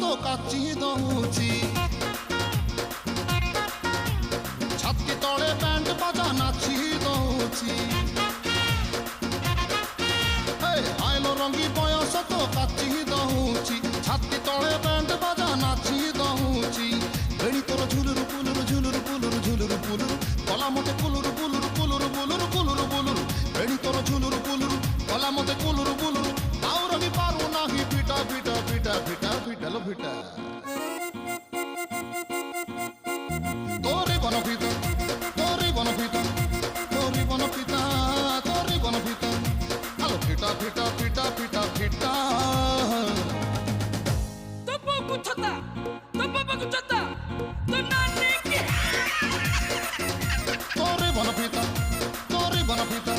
তো কাচি দউছি ছাতি তলে ব্যান্ড বাজা নাচি দউছি আইলো রঙ্গি বয়স তো কাচি দউছি ছাতি তলে ব্যান্ড বাজা নাচি দউছি বেণী তোর ঝুলুর পুলুর ঝুলুর পুলুর ঝুলুর পুলুর গলা মতে কুলুর পুলুর পুলুর বুলুর কুলুর বুলুর বেণী তোর ঝুলুর পুলুর গলা মতে কুলুর বুলুর তাও রবি পারু নাহি পিটা পিটা পিটা পিটা পিটালো পিটা তোরে বনপিতা তোরে বনপিতা তোরে বনপিতা তোরে বনপিতা আলো পিটা পিটা পিটা পিটা পিটা तो बाबू छता तो बाबा को छता तो नानी की তোরে বনপিতা তোরে বনপিতা